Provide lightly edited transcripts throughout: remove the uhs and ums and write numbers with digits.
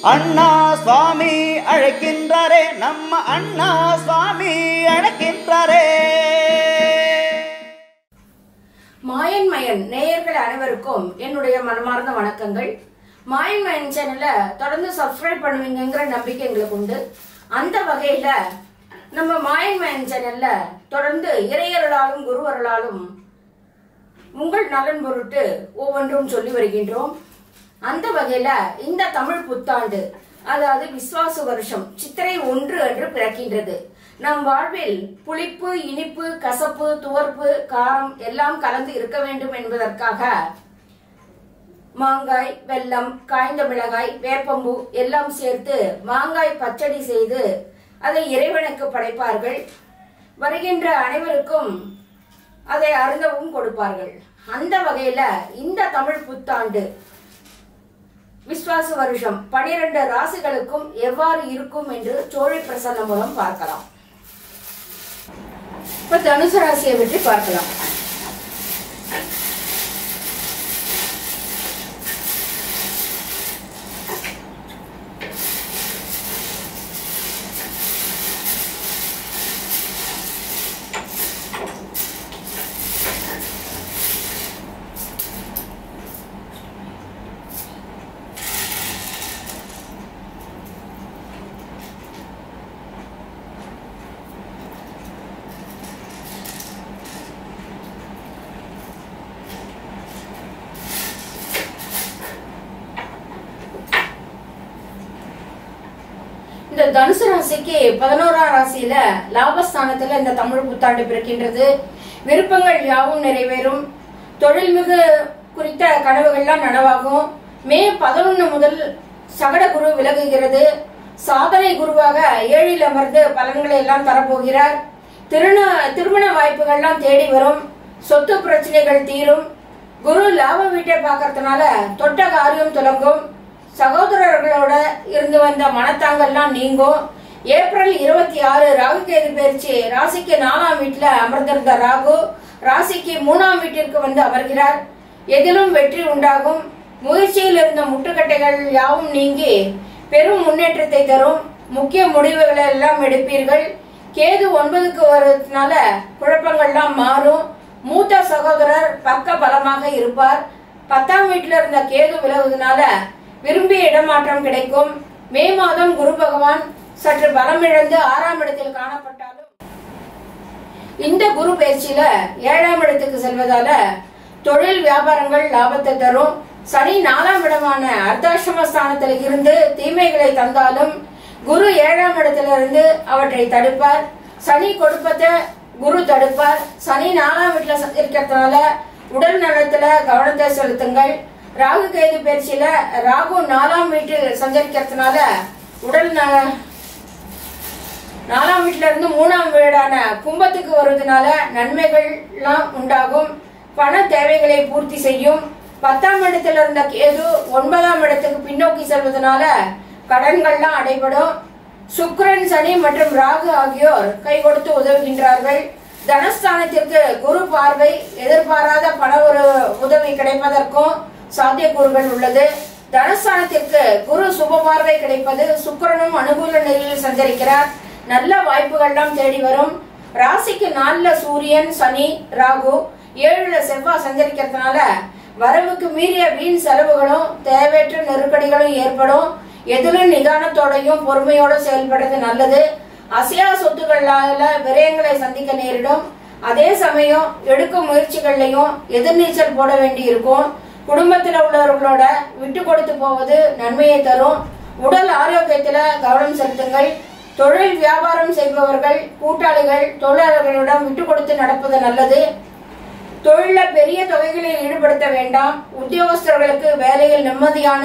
அண்ணா சுவாமி அழைக்கின்றாரே, நம்ம அண்ணா சுவாமி அழைக்கின்றாரே. மாயன் மயன் நேயர்கள் அனைவருக்கும் என்னுடைய மனமார்ந்த வணக்கங்கள். மாயன் மயன் சேனலை தொடர்ந்து சப்ஸ்கிரைப் பண்ணுவீங்கிற நம்பிக்கை எங்களுக்கு உண்டு. அந்த வகையில நம்ம மாயன் மயன் சேனல்ல தொடர்ந்து இறையருளாலும் குருவருளாலும் உங்கள் நலன் பொருட்டு ஒவ்வொன்றும் சொல்லி வருகின்றோம். அந்த வகையில இந்த தமிழ் புத்தாண்டு, அதாவது விஸ்வாச வருஷம் சித்திரை 1 அன்று பிறக்கின்றது. நம் வாழ்வில் புளிப்பு, இனிப்பு, கசப்பு, துவர்ப்பு, காரம் எல்லாம் கலந்து இருக்க வேண்டும் என்பதற்காக மாங்காய், வெல்லம், காய்ந்த மிளகாய், வேப்பம்பூ எல்லாம் சேர்த்து மாங்காய் பச்சடி செய்து அதை இறைவனுக்கு படைப்பார்கள். வருகின்ற அனைவருக்கும் அதை அருந்தவும் கொடுப்பார்கள். அந்த வகையில இந்த தமிழ் புத்தாண்டு விஸ்வாச வருஷம் 12 ராசிகளுக்கும் எவ்வாறு இருக்கும் என்று சோழி பிரசன்னம் மூலம் பார்க்கலாம். இப்ப தனுசு ராசியை பற்றி பார்க்கலாம். இந்த தனுசு ராசிக்கு 11ஆம் ராசியில லாபஸ்தானத்துல இந்த தமிழ் புத்தாண்டு பிறக்கின்றது. விருப்பங்கள் யாவும் நிறைவேறும். தொழில்மிகு குறித்த கனவுகள்லாம் நனவாகும். மே 11 முதல் சகட குரு விலகுகிறது. சாதனை குருவாக 7ல் அமர்ந்து பலன்களை எல்லாம் தரப்போகிறார். திருமண வாய்ப்புகள்லாம் தேடி வரும். சொத்து பிரச்சனைகள் தீரும். குரு லாப வீட்டை பார்க்கறதுனால தொட்ட காரியம் தொடங்கும். சகோதரர்களோட இருந்து வந்த மனத்தாங்கெல்லாம் நீங்கும். ஏப்ரல் 26 ராகு கேது பயிற்சி ராசிக்கு 4ஆம் வீட்டுல அமர்ந்திருந்த ராகு ராசிக்கு 3ஆம் வீட்டிற்கு வந்து அமர்கிறார். எதிலும் வெற்றி உண்டாகும். முயற்சியில் இருந்த முட்டுக்கட்டைகள் யாவும் நீங்கி பெரும் முன்னேற்றத்தை தரும். முக்கிய முடிவுகளை எல்லாம் எடுப்பீர்கள். கேது 9க்கு வருவதனால குழப்பங்கள்லாம் மாறும். மூத்த சகோதரர் பக்க பலமாக இருப்பார். 10ஆம் வீட்டுல இருந்த கேது விலகுவதனால விரும்பிய இடமாற்றம் கிடைக்கும். மே மாதம் குரு பகவான் சற்று பலம் இழந்து 6ஆம் இடத்தில் காணப்பட்டாலும் இந்த குரு பயிற்சியில 7ஆம் இடத்துக்கு செல்வதால தொழில் வியாபாரங்கள் லாபத்தை தரும். சனி 4ஆம் இடமான அர்த்தாஷ்டம ஸ்தானத்தில் இருந்து தீமைகளை தந்தாலும் குரு 7ஆம் இடத்திலிருந்து அவற்றை தடுப்பார். சனி கொடுப்பதை குரு தடுப்பார். சனி 4ஆம் வீட்டுல இருக்கிறதுனால உடல் நலத்துல கவனத்தை செலுத்துங்கள். ராகு கேது பயிற்சியில ராகு 4ஆம் வீட்டில் சஞ்சரிக்கிறதுனால உடல் 4ஆம் வீட்டுல இருந்து 3ஆம் வீடான கும்பத்துக்கு வருவதனால நன்மைகள் எல்லாம் உண்டாகும். பண தேவைகளை பூர்த்தி செய்யும். 10ஆம் இடத்துல இருந்த கேது 9ஆம் இடத்துக்கு பின்னோக்கி செல்வதனால கடன்கள்லாம் அடைபடும். சுக்கிரன், சனி மற்றும் ராகு ஆகியோர் கை கொடுத்து உதவுகின்றார்கள். தனஸ்தானத்திற்கு குரு பார்வை எதிர்பாராத பண ஒரு உதவி கிடைப்பதற்கும் சாத்தியக்கூறுகள் உள்ளது. தனஸ்தானத்திற்கு குரு சுப பார்வை கிடைப்பது. சுக்கிரனும் அனுகூல நிலையில் சஞ்சரிக்கிறார். நல்ல வாய்ப்புகள்லாம் தேடி வரும். ராசிக்கு 4ல சூரியன், சனி, ராகு, 7ல செவ்வாய் சஞ்சரிக்கிறதுனால வரவுக்கு மீறிய வீண் செலவுகளும் தேவையற்ற நெருக்கடிகளும் ஏற்படும். எதிலும் நிதானத்தோடையும் பொறுமையோட செயல்படுறது நல்லது. அசையா சொத்துக்களால விரயங்களை சந்திக்க நேரிடும். அதே சமயம் எடுக்கும் முயற்சிகள்லையும் எதிர்நீச்சல் போட வேண்டி இருக்கும். குடும்பத்தில் உள்ளவர்களோட விட்டு கொடுத்து போவது நன்மையை தரும். உடல் ஆரோக்கியத்துல கவனம் செலுத்துங்கள். தொழில் வியாபாரம் செய்பவர்கள், கூட்டாளிகள், தொழிலாளர்களிடம் விட்டு கொடுத்து நடப்பது நல்லது. தொழில பெரிய தொகைகளில் ஈடுபடுத்த வேண்டாம். உத்தியோகஸ்தர்களுக்கு வேலையில் நிம்மதியான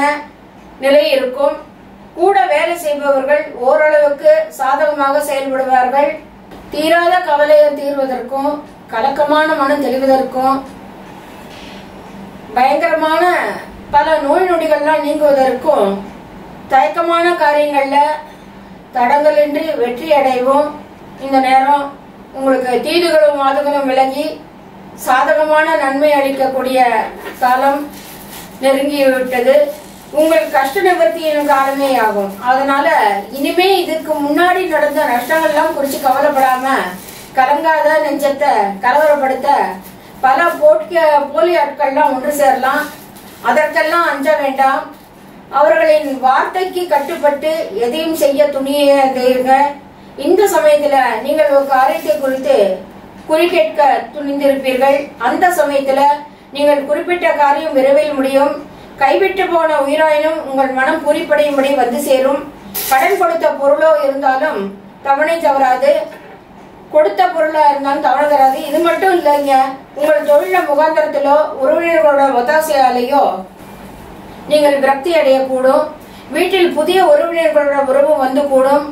நிலை இருக்கும். கூட வேலை செய்பவர்கள் ஓரளவுக்கு சாதகமாக செயல்படுவார்கள். தீராத கவலையை தீர்வதற்கும் கலக்கமான மனம் தெளிவதற்கும் பயங்கரமான பல நோய் நொடிகள்லாம் நீங்குவதற்கும் தயக்கமான காரியங்கள்ல தடங்களின்றி வெற்றி அடைவோம். இந்த நேரம் உங்களுக்கு தீதுகளும் வாதுகளும் விலகி சாதகமான நன்மை அளிக்கக்கூடிய காலம் நெருங்கிவிட்டது. உங்கள் கஷ்ட நிவர்த்தியின் காலமே ஆகும். அதனால இனிமே இதுக்கு முன்னாடி நடந்த நஷ்டங்கள்லாம் குறித்து கவலைப்படாம கலங்காத நெஞ்சத்தை கலவரப்படுத்த பல போலி ஆட்கள்லாம் ஒன்று சேரலாம். அதற்கெல்லாம் அஞ்ச வேண்டாம். அவர்களின் வார்த்தைக்கு கட்டுப்பட்டு எதையும் செய்ய துணியுங்க. இந்த சமயத்துல நீங்கள் ஒரு காரியத்தை குறித்து குறிக்கேட்க துணிந்திருப்பீர்கள். அந்த சமயத்துல நீங்கள் குறிப்பிட்ட காரியம் விரைவில் முடியும். கைவிட்டு போன உயிராயினும் உங்கள் மனம் பூரிப்படையும்படி வந்து சேரும். கடன் கொடுத்த பொருளோ இருந்தாலும் தவணை தவறாது, கொடுத்த பொருளா இருந்தாலும் தவணை தராது. இது மட்டும் இல்லைங்க, உங்கள் தொழில முகாந்திரத்திலோ உறவினர்களோட ஒத்தாசையாலேயோ நீங்கள் விரக்தி அடையக்கூடும். வீட்டில் புதிய உறவினர்களோட உறவு வந்து கூடும்.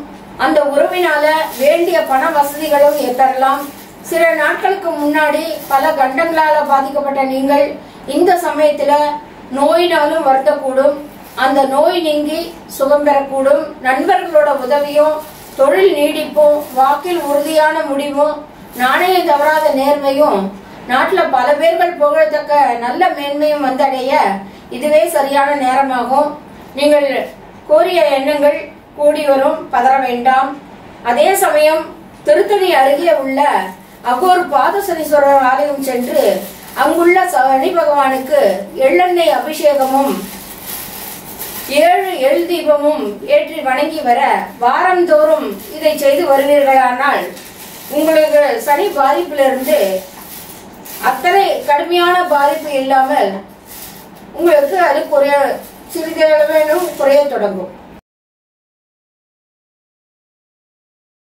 அந்த உறவினால வேண்டிய பண வசதிகளும் ஏற்படலாம். சில நாட்களுக்கு முன்னாடி பல கண்டங்களால பாதிக்கப்பட்ட நீங்கள் இந்த சமயத்துல நோயினாலும் வருத்தக்கூடும். அந்த நோய் நீங்கி சுகம் பெறக்கூடும். நண்பர்களோட உதவியும் தொழில் நீடிப்பும் வாக்கில் உறுதியான முடிவும் நாணயம் தவறாத நேர்மையும் நாட்டுல பல பேர்கள் புகழத்தக்க நல்ல மேன்மையும் வந்தடைய இதுவே சரியான நேரமாகும். நீங்கள் கோரிய எண்ணங்கள் கூடி வரும், பதற வேண்டாம். அதே சமயம் திருத்தணி அருகே உள்ள அகோர் பாதசனீஸ்வரர் ஆலயம் சென்று அங்குள்ள சனி பகவானுக்கு எள்ளெண்ணெய் அபிஷேகமும் 7 எள் தீபமும் ஏற்றி வணங்கி வர வாரந்தோறும் இதை செய்து வருவீர்களானால் உங்களுக்கு சனி பாதிப்பிலிருந்து அத்தனை கடுமையான பாதிப்பு இல்லாமல் உங்களுக்கு அது சிறிதளவேனும் குறைய தொடங்கும்.